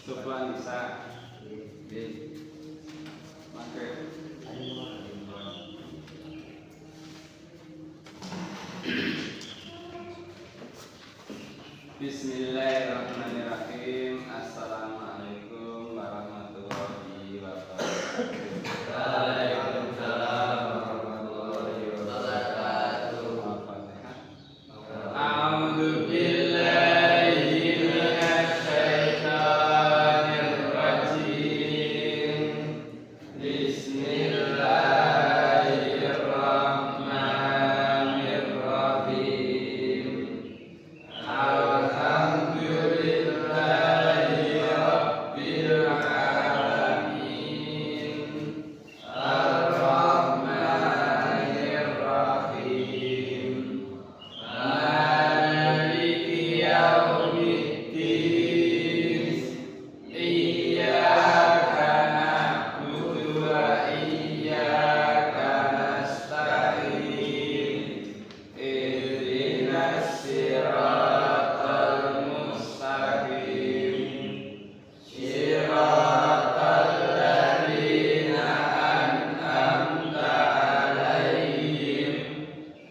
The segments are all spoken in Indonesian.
Coba bisa di pakai. Bismillahirrahmanirrahim. Assalamualaikum warahmatullahi wabarakatuh. Waalaikumsalam warahmatullahi wabarakatuh. Al-Fatihah. A'udzu billahi minasy syaithanir rajim. Bismillahirrahmanirrahim. Alhamdulillahi rabbil alamin. Ar-Rahmanir Rahim. Maliki yaumiddin. Iyyaka na'budu wa iyyaka nasta'in. Ihdinas siratal mustaqim. Siratal ladzina an'amta 'alaihim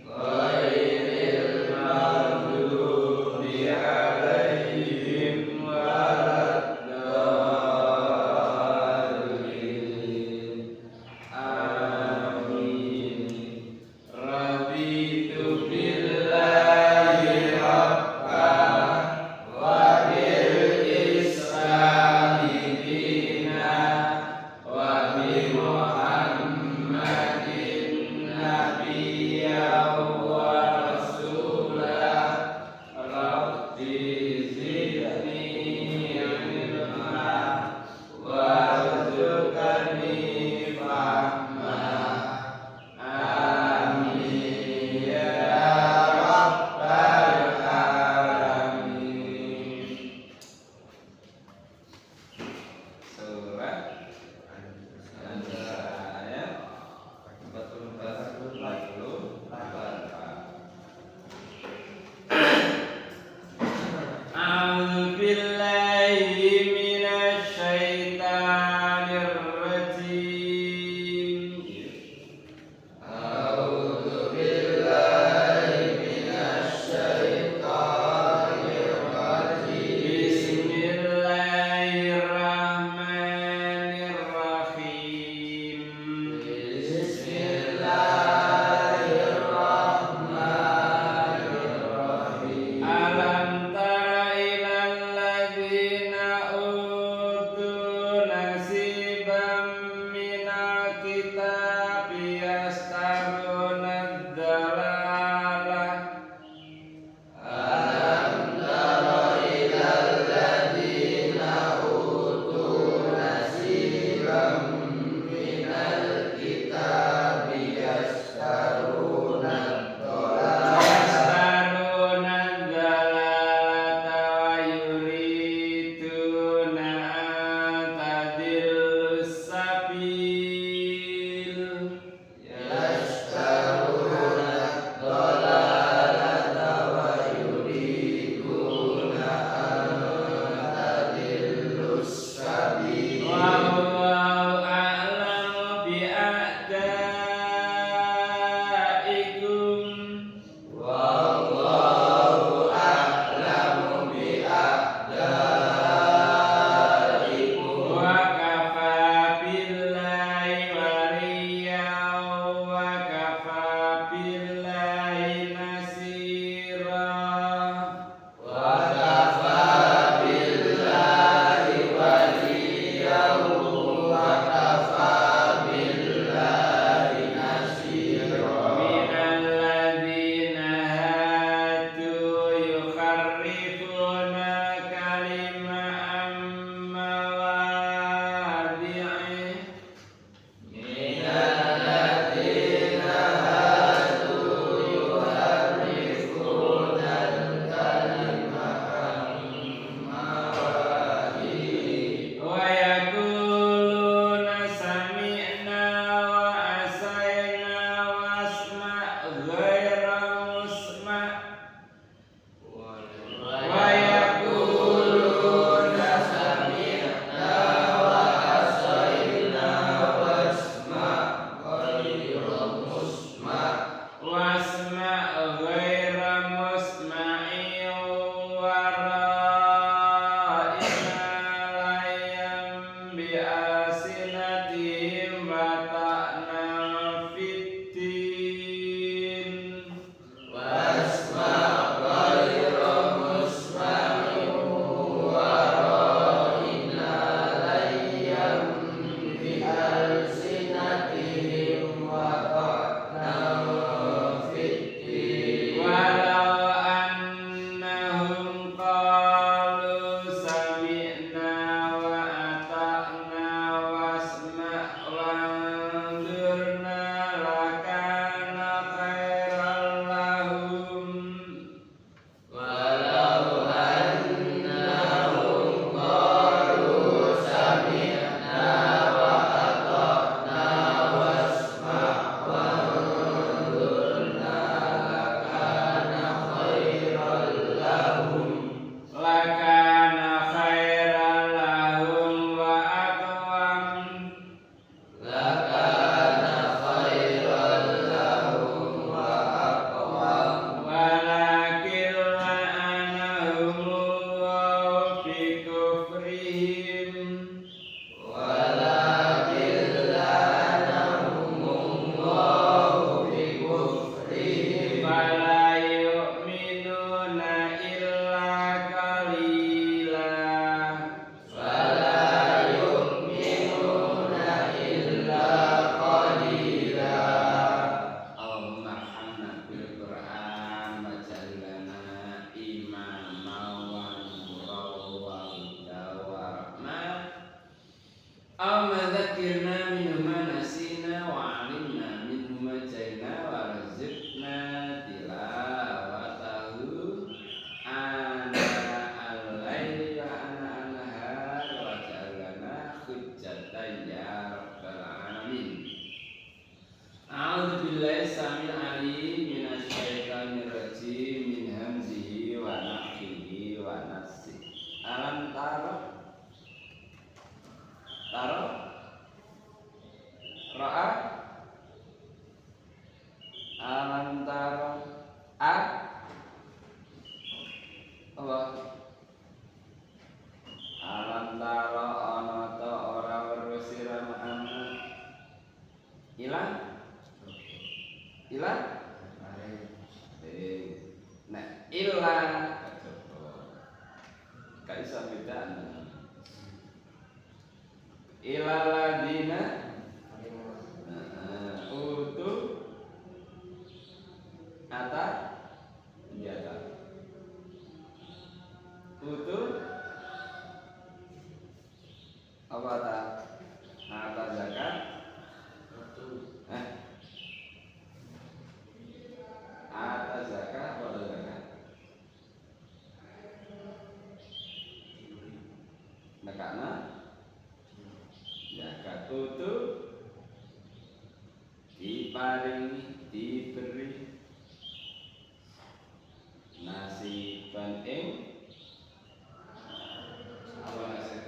ghairil maghdubi 'alaihim waladdallin. Amin. Raditu billahi rabban wa bil islami dinan wa bi Muhammadin nabiyyan wa rasulan. Rabbi zidni ilma warzuqni fahma. Amin ya rabbal alamin. Surat An-Nisa ayat 44. A'udzu billahi minasy syaithanir rajim. A'udzu billahi minasy syaithanir rajim. Bismillahirrahmanirrahim. Bismillahirrahmanirrahim. Alam tara ilal Taro Ra'a Alam taro Allah Alam taro ana ta ora weruh sira Muhammad ilang nah ilang gak bisa bedaan ilaladina utu ata jata utu apa ata zakat ata zakat apa ata zakat nekana zakat utu diparingi diberi nasiban ing apa nasib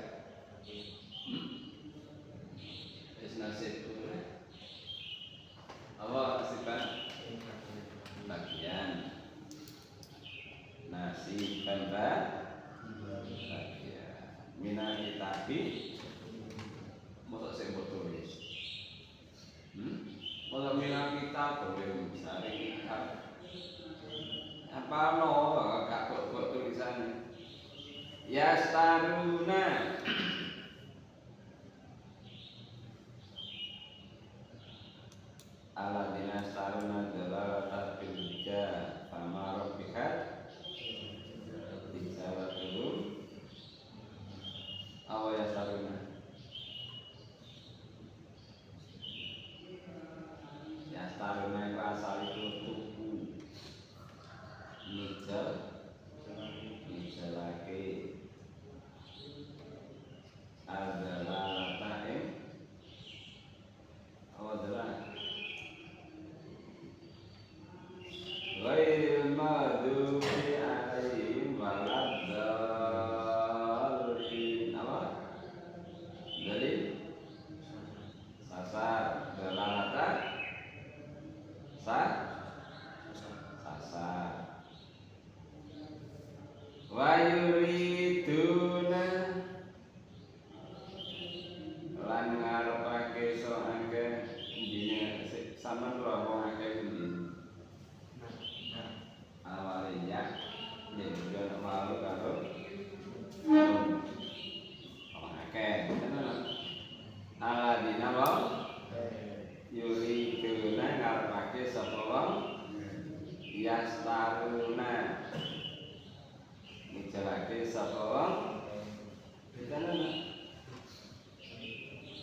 nasib apa nasiban bagian nasiban bagian minal kitabi masa saya buat tulis masa minal kitab boleh misalnya kitab apa gak buat tulisannya yastaruna aladina staruna dalalata filja fama rabbikat dijawab dulu awal yastaruna yastaruna itu asal itu tuku nijal lagi adalah ta'im adalah ghairil maghdubi alaihim waladdallin apa? Dalil sasar dalalata sasar wa yuriduna lan ngarepake soake dine sama wong akeh iki awalnya jadi juga malu kalau orang akeh aladina wong yuriduna ngarepake sapa wong yastaruna ngejalake sapa wong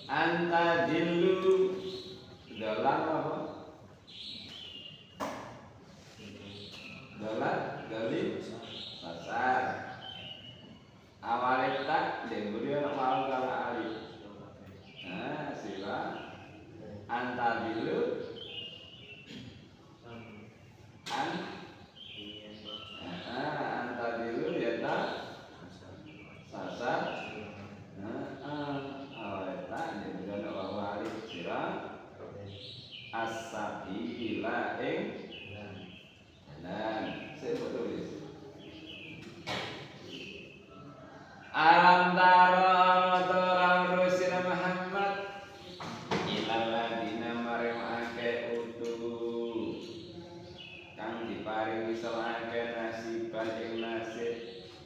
anta dillu dalam apa? Dalil sasar awalnya tak diberi anak malu kalau alif sila anta dillu anta dillu ya tak sasar as-sabila ing jalan saya tulis alam taro taro rusina Muhammad ilal ladina maring ake utu kang diparingi soake nasiban ing nasib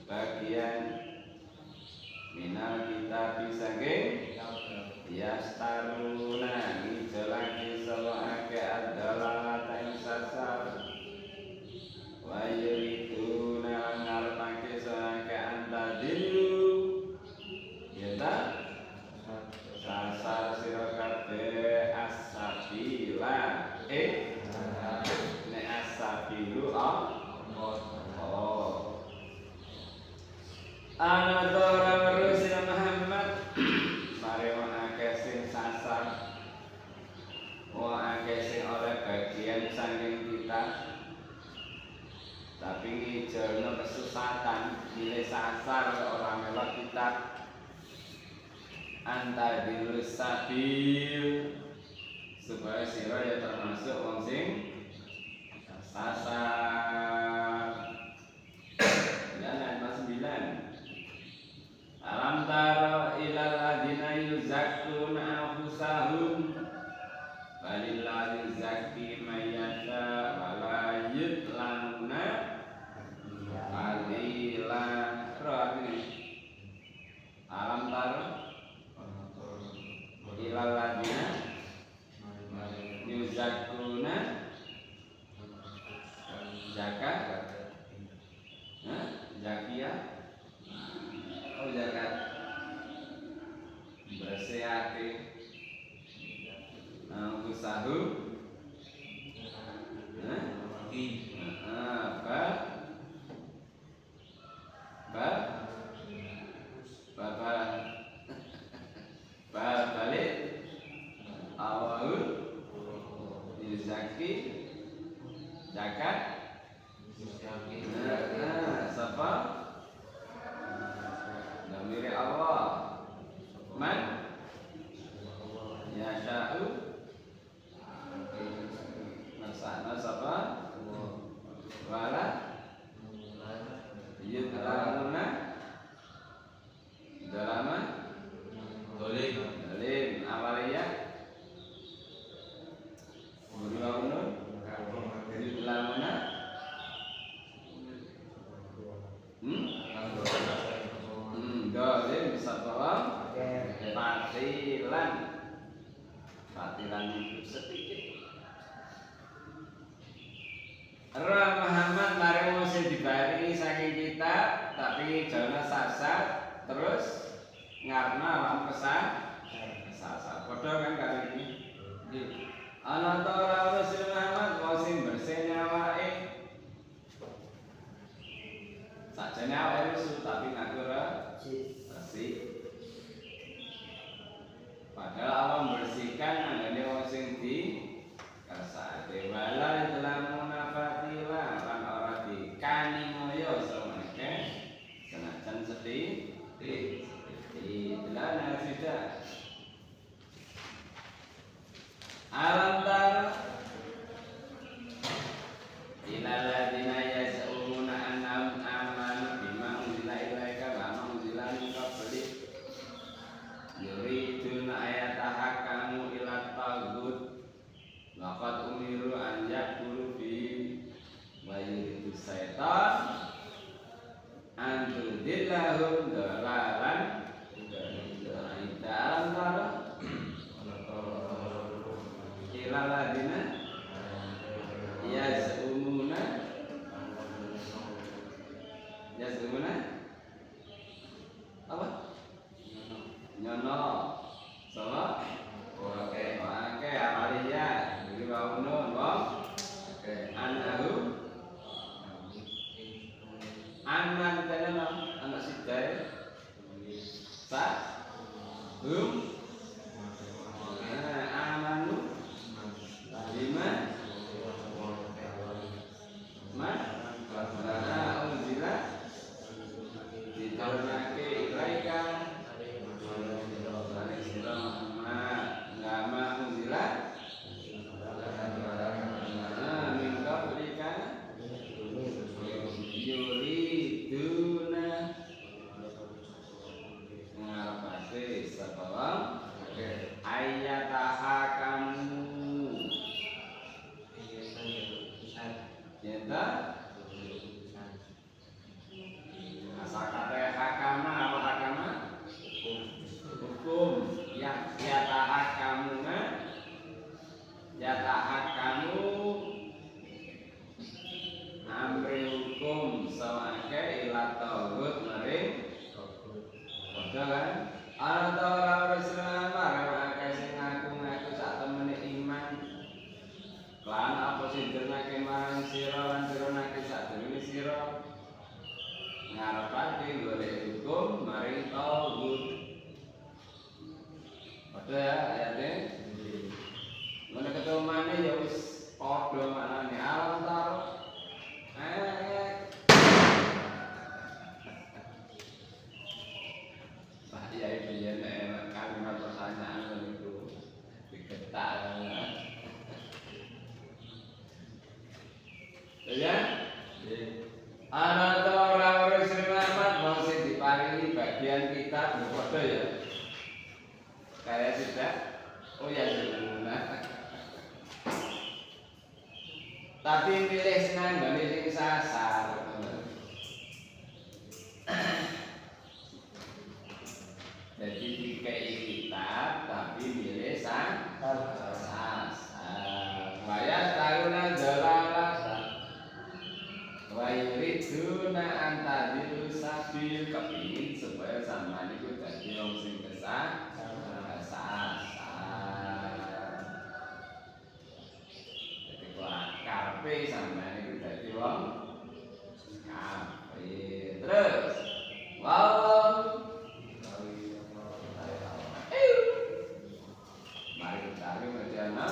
bagian minal kitab saking yastaruna ngijalake sawake adalah ing sasar wa yuriduna ngarepake sawake antadillu yata sasar sira kabeh as-sabila nek as-sabilu ana dora rusul Muhammad mari akeh sing sasar akeh sing oleh bagian saking kita tapi saking jono kesusatan milih sasar orang melok kitab anta dilus sabil supaya sira ya termasuk wong sing sasar. Dan ayat 9. Alam tara ilal ladina yuzakkuna anfusahum balillahu yuzakki may yasha wa la yudlamuna qalila. Artinya alam tara ilal ladina yuzakkuna zakat zakia zakat bersihake usahu balik awal yuzaki zakat sapa damiri Allah man yasha'u nasana sapa wala yudlamuna dalama dolim awaliyah muriwaunun yudlamuna dolim sapa patilan itu sedikit. Muhammad mari mesti dibari saking kita tapi jangan sasar terus ngarna alam kesan sasar. Padha kan kali ini. Ana ta ora Rasul Muhammad mesti bersih awake. Sakjane awake rusuh tapi ngaku ora bersih. Padahal Allah membersihkan anggane wong sing di kersane wala dalam munafatila lan ora dikani moyo samangke senajan sedih dilana sudah alam tar ilal ladina yas'umuna annahum amanu bima unzila ilaika wa ma unzila min qablik yuriduna ayatahakamu ila taghut laqad umiru an yakfuru bi wa yuridu syaitan an tudillahum dalalan dalam tara ila ladina yazumuna apa nyono sama oke amalia jadi bangun bang anahu aman tenan anak sidai sa amanu lima unzila diturunake ilaika lama unzila min qablika yuriduna ngarepake sapa wong ayatahakamu yenta asakate hakama apa hakama hukum yang yatahakamu amri hukum sawake ila tauhid maring padha kan ana ta ora Rasulullah marang sing ngaku sak temene iman lan apa sing dirnake marang sira lan dirnake sak dewe sira ngarepake golek hukum maring tauhid padha ya ayate ngono ketumane ya wis padha maknane alam taro paringi bagian kita berpodo ya. Kayak sudah. Oh ya sudah. Tapi milih senang gak milih sasar. Jadi dikai kitab tapi milih sasar. Waya taruna jalala. Wa yuriduna antadilu sabil kepingin supaya sampean iku dadi wong sing kesah. Kape sampean iku dadi wong kape. Terus wow. Mari kita ngejana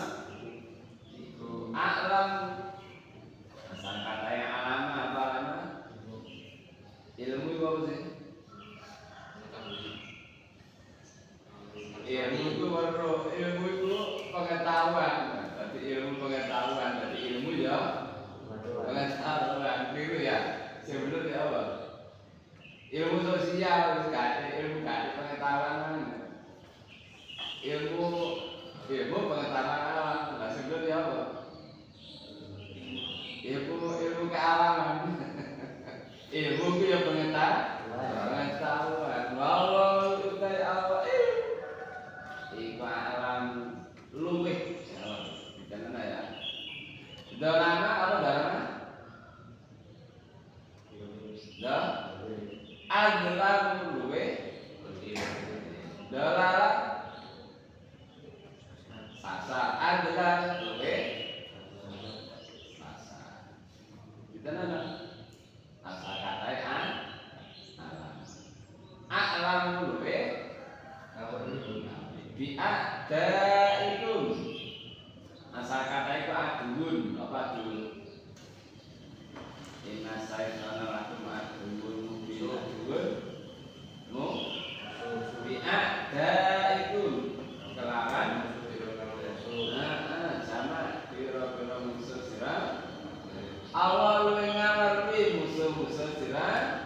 iku alam asal kata yang alam apa lama ilmu itu apa sih? Ilmu itu baru ilmu itu pengetahuan. Berarti ilmu pengetahuan, berarti ilmu ya pengetahuan itu ya. Sebelum ya apa? Ilmu sosial, ilmu pengetahuan ilmu pengetahuan alam. Nah sebelum ya apa? Ilmu kealaman. Ilmu itu ya pengetahuan. Walau itu kayak apa? Iku alam luwih. Jangan ya. Dalana apa dalana? Alam luwih. Dalala sasar. Alam luwih. Kita nana asal kata alam luwe bi'ada itu asal kata itu adun apa adun inna sayyidana lakum adun mu bi'ada itu kelawan sama biro-biro musuh sirah Allah luwih ngarep musuh-musuh sirah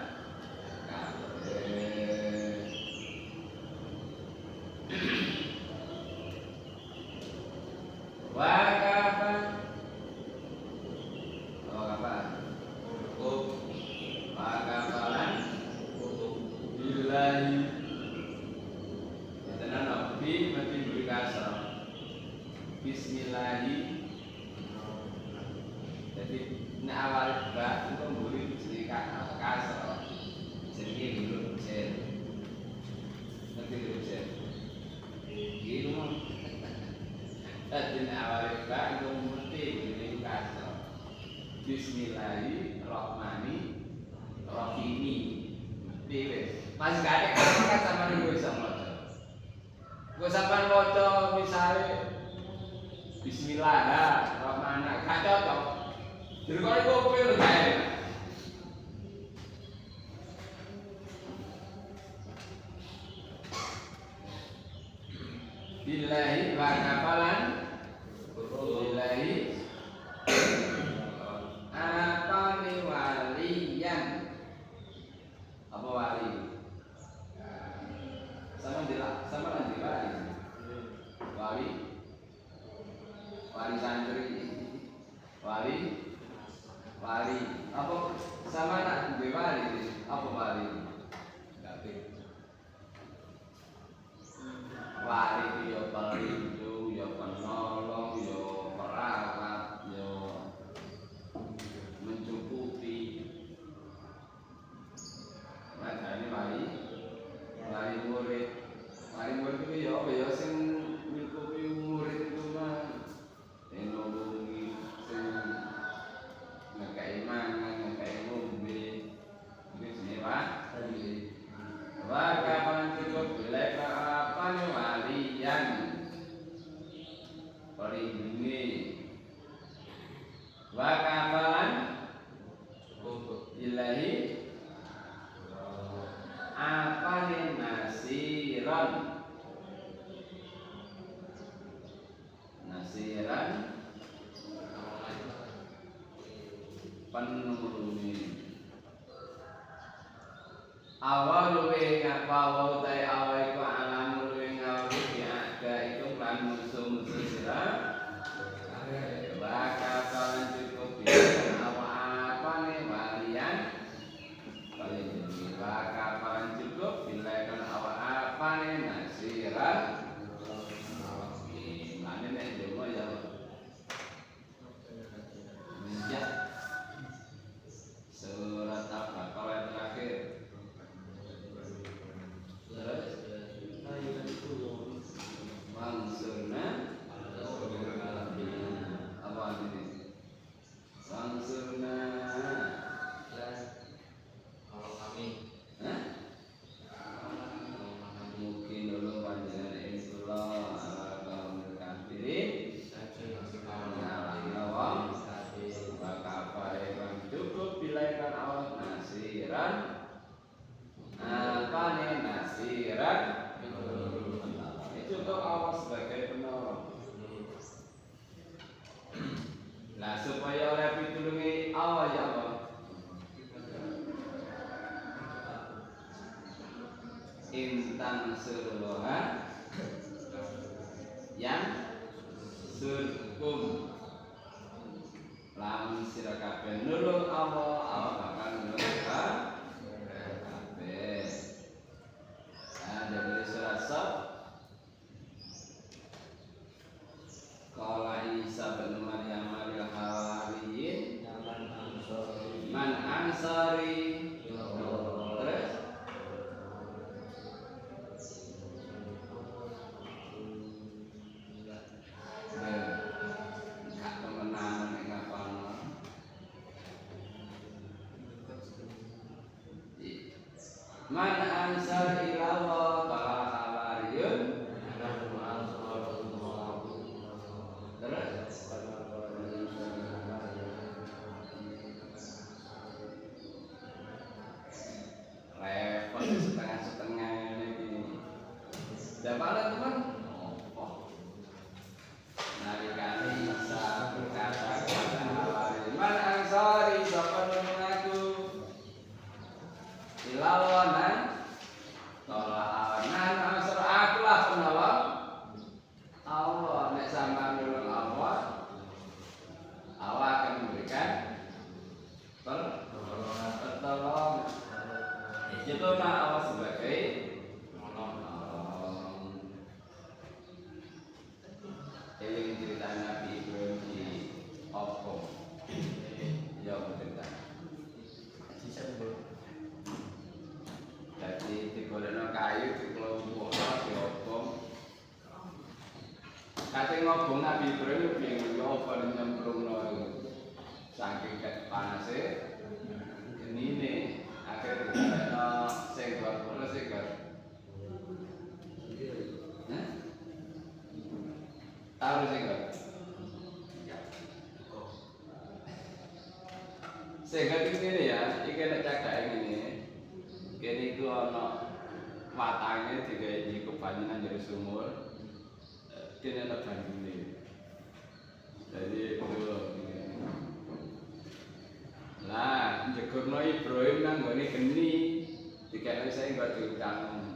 Bismillahi. Jadi nek awal bab itu mburi jenenge kasro. Jenenge dulu sen. Nanti dulu sen. Iki lu. Dadi nek awal bab itu mesti jenenge kasro. Bismillahirrahmanirrahim. Wis. Mas gak ada kan sama niku iso maca. Kok sampean maca misale Bismillahirrahmanirrahim. Gak cocok. Jadi kalau kopi udah kayak billahi wa kafalan billahi apa nih waliyan apa wali sama nanti wali santri wali apa sama nak gue wali apa wali wali itu ya pelindung ya penolong ya perawat ya mencukupi makanya wali murid itu ya apa ya sing mencukupi murid itu mah enolongi sing ngekei mangan ngekei ngombe awal luwe ngapa wa utai awal iku alam luwe ngawur diada iku lan musuh-musuh sira bakal cukup bisa apa-apane walian paling jadi bakal cukup bila kan apa-apane nasiran mana nek demo ya ya surat Al-Baqarah yang terakhir Wangsurna apa ini? Wangsurna kalau kami mungkin dulu panjangan insullah ala kaum kafirin ngalahin bakapare kang cukup bilaikan Allah nasiran apa nih nasiran cukup Allah sebagai penolong. Nah supaya oleh pitulungi Allah ya Allah intan surloha yang surkum lamun sira kabeh nulung Allah Allah bakal nulung kabeh. Nah dari surat Saf Qala Isa bin Maryam lil hawariyin man ansari terus gak temenan nek ngapalno man ansari ila Allah qala hawariyun terus repot setengah-setengah ini. Dapat teman? Oh. Nalikane Isa berkata kepada man ansari sapa mengaku ilawana tolak nan ansar akulah penolong Allah nek sampean nulung Allah Allah akan memberikan pertolongan. Itu Allah sebagai penolong. Eling cerita Nabi Ibrahim di Oppo. Ya cerita. Jadi digolekno kayu dikelompokno diobong. Kate ngobong Nabi Ibrahim bingung yo apa nyemplungno saking panase. Genine akhirnya digolekno sing gor sing gor. Tahu sing gor. Sehingga ini ya, iki nek cagake ngene. Kene iku ana watange digawe di kebanyakan dari sumur. Kene ana banyune. Jadi itu lah, njegurno Ibrahim nang nggone geni. Dikene saya enggak diutang.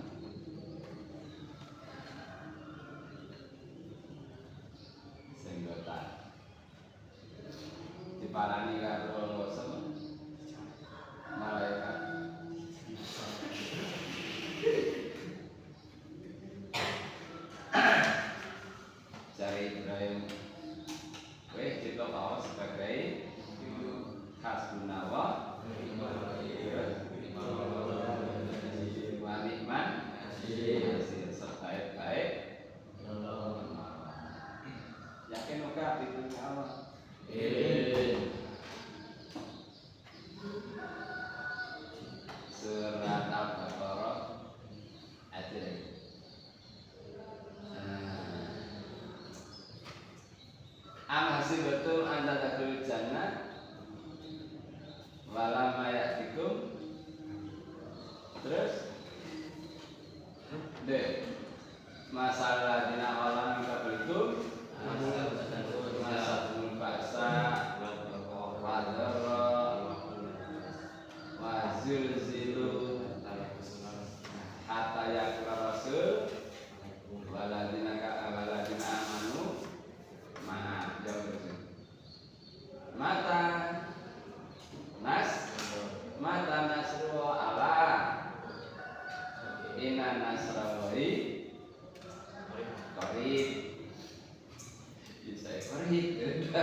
Diparani karo malaikat. Cari Ibrahim, weh kita bawa sebagai hasbunallah wa ni'man nasir sebaik-baik yakin oke itu Allah. Surat Al-Baqarah ayat 3. Amhasi betul anda takul jannah walama ya'tikum. Terus D masalah dina alam yang kablikum masalah ba'sa wadara wazilzilu atayakul rasul waladina amanu maaf jauh terus mata nasru Allah inna nasrallahi qarib bisa qarib kita